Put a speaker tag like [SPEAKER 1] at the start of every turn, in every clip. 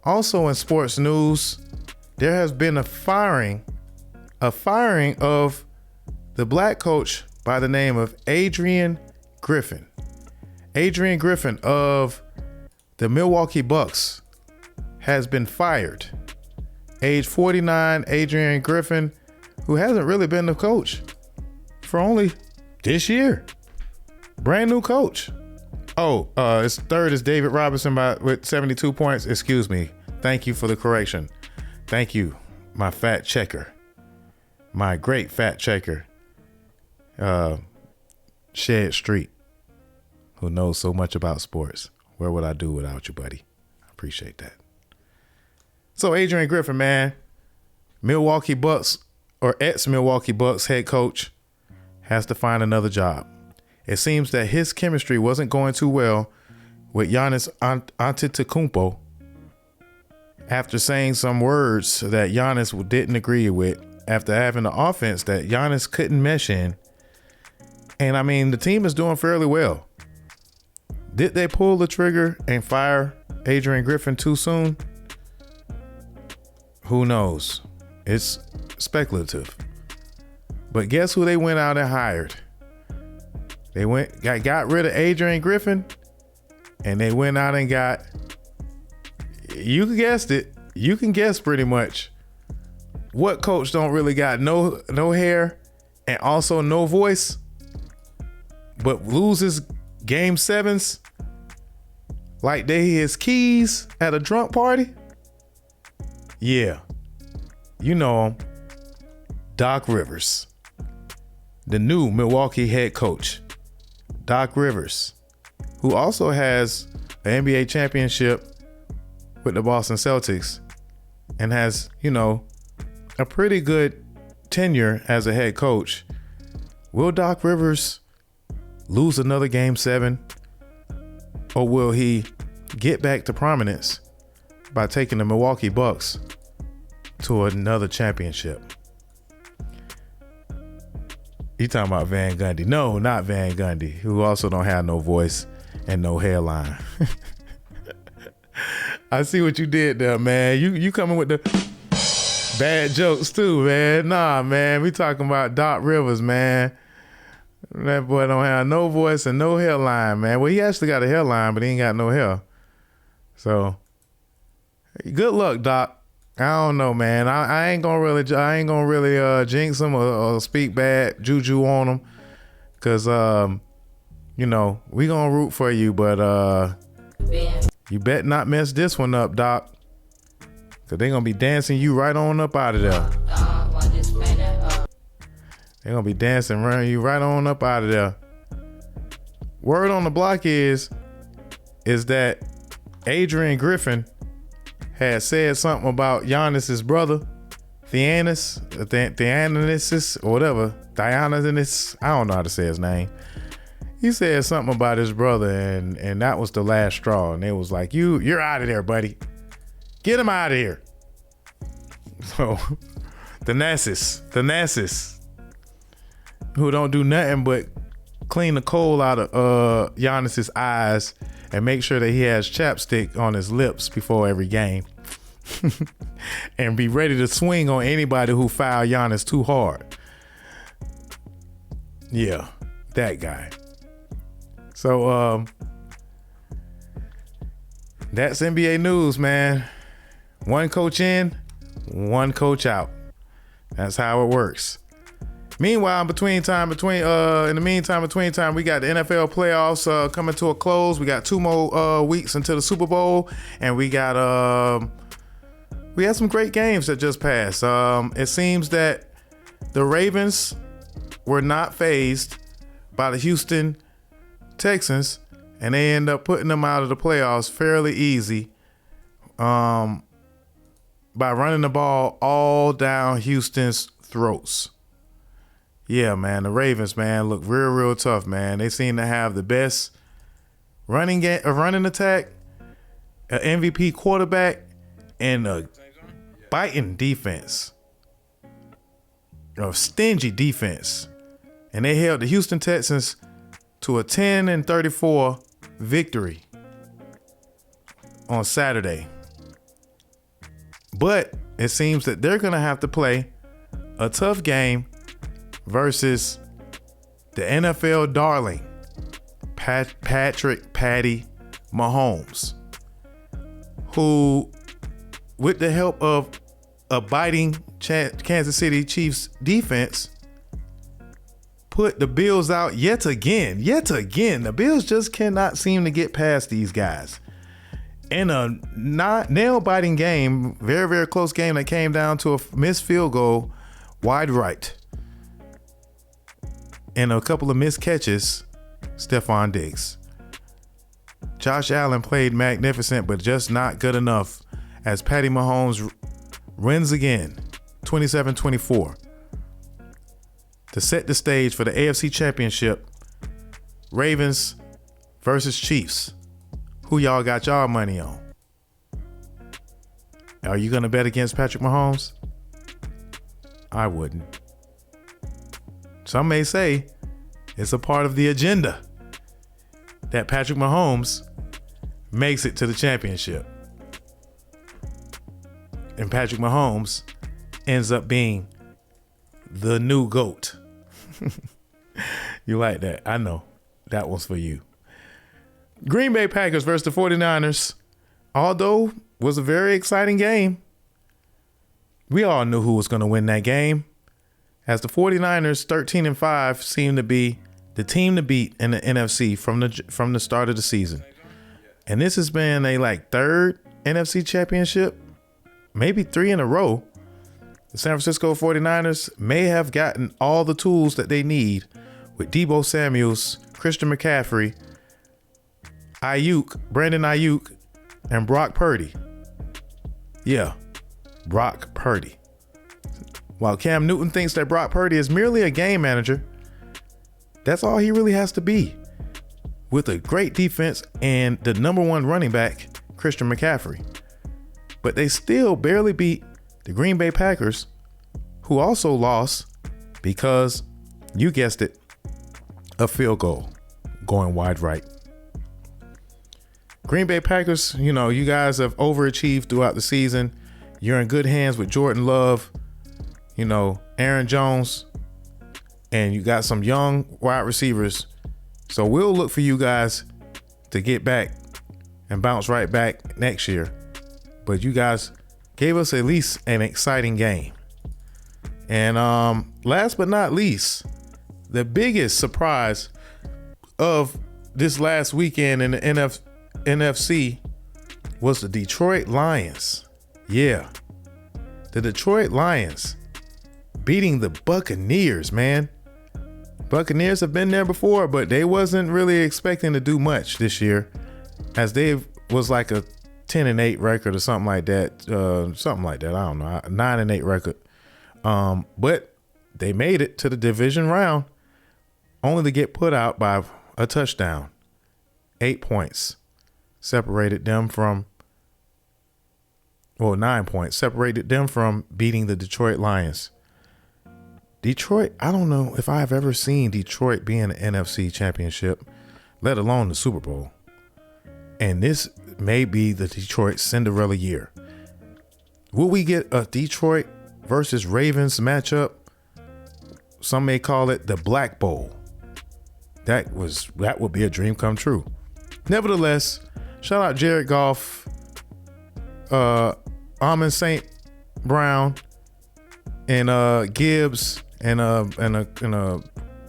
[SPEAKER 1] Also in sports news, there has been a firing of the black coach by the name of Adrien Griffin. Adrien Griffin of the Milwaukee Bucks has been fired. Age 49, Adrien Griffin, who hasn't really been the coach for only this year. Brand new coach. His third is David Robinson with 72 points. Excuse me. Thank you for the correction. Thank you, my fact checker. My great fact checker. Shed Street, who knows so much about sports. Where would I do without you, buddy? I appreciate that. So Adrien Griffin, man, Milwaukee Bucks or ex-Milwaukee Bucks head coach, has to find another job. It seems that his chemistry wasn't going too well with Giannis Antetokounmpo after saying some words that Giannis didn't agree with after having an offense that Giannis couldn't mesh in. And I mean, the team is doing fairly well. Did they pull the trigger and fire Adrien Griffin too soon? Who knows? It's speculative. But guess who they went out and hired? They got rid of Adrien Griffin, and they went out and got, you guessed it, you can guess pretty much what coach don't really got no hair and also no voice, but loses game sevens like they his keys at a drunk party? Yeah, you know him. Doc Rivers, the new Milwaukee head coach. Doc Rivers, who also has an NBA championship with the Boston Celtics and has, a pretty good tenure as a head coach. Will Doc Rivers lose another game 7, or will he get back to prominence by taking the Milwaukee Bucks to another championship? You talking about Van Gundy? No, not Van Gundy, who also don't have no voice and no hairline. I see what you did there, man. You coming with the bad jokes too, man. Nah, man, we talking about Doc Rivers, man. That boy don't have no voice and no hairline, man. Well, he actually got a hairline, but he ain't got no hair. So, good luck, Doc. I don't know, man. I ain't gonna really jinx him or speak bad juju on him, cause we gonna root for you, but you bet not mess this one up, Doc, cause they gonna be dancing you right on up out of there. They gonna be dancing around you right on up out of there. Word on the block is that Adrien Griffin had said something about Giannis's brother, Dionysus, or whatever, Dionysus. I don't know how to say his name. He said something about his brother, and that was the last straw. And it was like, you're out of there, buddy. Get him out of here. So, the Nassus, who don't do nothing but clean the coal out of Giannis's eyes and make sure that he has chapstick on his lips before every game. And be ready to swing on anybody who foul Giannis too hard. Yeah, that guy. So that's NBA news, man. One coach in, one coach out. That's how it works. Meanwhile, in the meantime, we got the NFL playoffs coming to a close. We got 2 more weeks until the Super Bowl, and we had some great games that just passed. It seems that the Ravens were not fazed by the Houston Texans, and they end up putting them out of the playoffs fairly easy by running the ball all down Houston's throats. Yeah, man, the Ravens, man, look real tough, man. They seem to have the best running attack, an MVP quarterback, and a biting defense, a stingy defense. And they held the Houston Texans to a 10-34 victory on Saturday. But it seems that they're going to have to play a tough game versus the NFL darling, Patrick Patty Mahomes, who, with the help of a biting Kansas City Chiefs defense, put the Bills out yet again. The Bills just cannot seem to get past these guys. In a not nail-biting game, very, very close game that came down to a missed field goal, wide right. And a couple of missed catches, Stephon Diggs. Josh Allen played magnificent, but just not good enough as Patty Mahomes wins again, 27-24. To set the stage for the AFC Championship, Ravens versus Chiefs. Who y'all got y'all money on? Are you going to bet against Patrick Mahomes? I wouldn't. Some may say it's a part of the agenda that Patrick Mahomes makes it to the championship. And Patrick Mahomes ends up being the new GOAT. You like that? I know. That one's for you. Green Bay Packers versus the 49ers, although was a very exciting game. We all knew who was going to win that game, as the 49ers 13-5 seemed to be the team to beat in the NFC from the start of the season. And this has been a third NFC championship, maybe 3 in a row. The San Francisco 49ers may have gotten all the tools that they need with Deebo Samuels, Christian McCaffrey, Brandon Ayuk, and Brock Purdy. Yeah, Brock Purdy. While Cam Newton thinks that Brock Purdy is merely a game manager, that's all he really has to be, with a great defense and the number one running back, Christian McCaffrey. But they still barely beat the Green Bay Packers, who also lost because, you guessed it, a field goal going wide right. Green Bay Packers, you guys have overachieved throughout the season. You're in good hands with Jordan Love, Aaron Jones, and you got some young wide receivers. So we'll look for you guys to get back and bounce right back next year. But you guys gave us at least an exciting game. And last but not least, the biggest surprise of this last weekend in the NFC was the Detroit Lions. Yeah, the Detroit Lions beating the Buccaneers, man. Buccaneers have been there before, but they wasn't really expecting to do much this year, as they was like a 10-8 record or something like that. I don't know, 9-8 record. But they made it to the division round, only to get put out by a touchdown. 8 points separated them from, 9 points separated them from beating the Detroit Lions. Detroit, I don't know if I've ever seen Detroit be in an NFC championship, let alone the Super Bowl. And this may be the Detroit Cinderella year. Will we get a Detroit versus Ravens matchup? Some may call it the Black Bowl. That would be a dream come true. Nevertheless, shout out Jared Goff, Amon St. Brown, and Gibbs, and a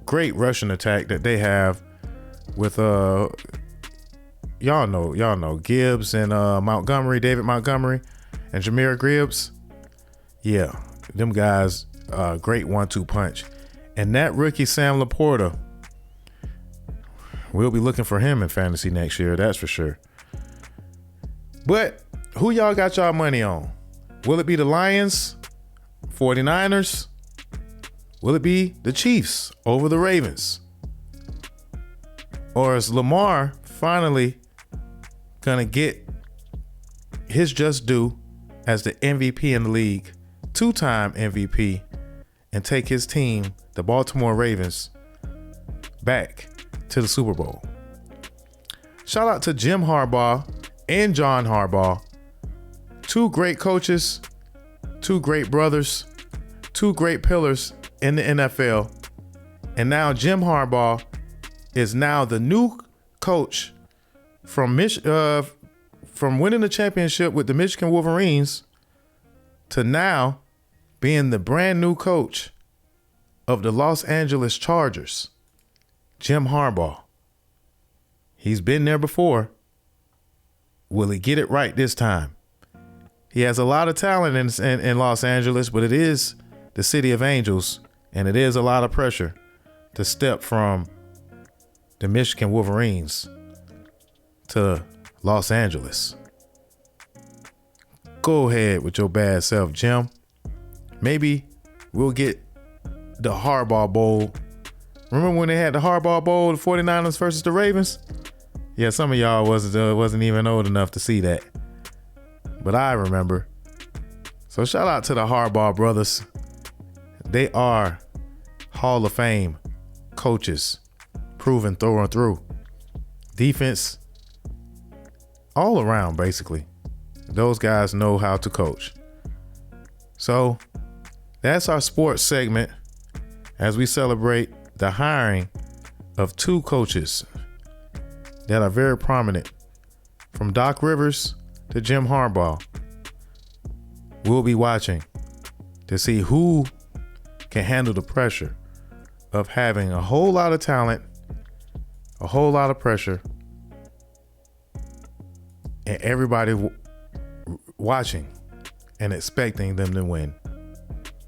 [SPEAKER 1] great rushing attack that they have with y'all know Gibbs and David Montgomery and Jahmyr Gibbs. Yeah, them guys, great 1-2 punch. And that rookie Sam Laporta, we'll be looking for him in fantasy next year, that's for sure. But who y'all got y'all money on? Will it be the Lions, 49ers? Will it be the Chiefs over the Ravens? Or is Lamar finally gonna get his just due as the MVP in the league, 2-time MVP, and take his team, the Baltimore Ravens, back to the Super Bowl? Shout out to Jim Harbaugh and John Harbaugh, two great coaches two great brothers, two great pillars in the NFL. And now Jim Harbaugh is now the new coach from winning the championship with the Michigan Wolverines to now being the brand new coach of the Los Angeles Chargers. Jim Harbaugh. He's been there before. Will he get it right this time? He has a lot of talent in Los Angeles, but it is the city of angels, and it is a lot of pressure to step from the Michigan Wolverines to Los Angeles. Go ahead with your bad self, Jim. Maybe we'll get the Harbaugh Bowl. Remember when they had the Harbaugh Bowl, the 49ers versus the Ravens? Yeah, some of y'all wasn't even old enough to see that. But I remember. So shout out to the Harbaugh brothers. They are Hall of Fame coaches, proven through and through. Defense, all around, basically. Those guys know how to coach. So that's our sports segment as we celebrate the hiring of two coaches that are very prominent, from Doc Rivers to Jim Harbaugh. We'll be watching to see who can handle the pressure of having a whole lot of talent, a whole lot of pressure, and everybody watching and expecting them to win.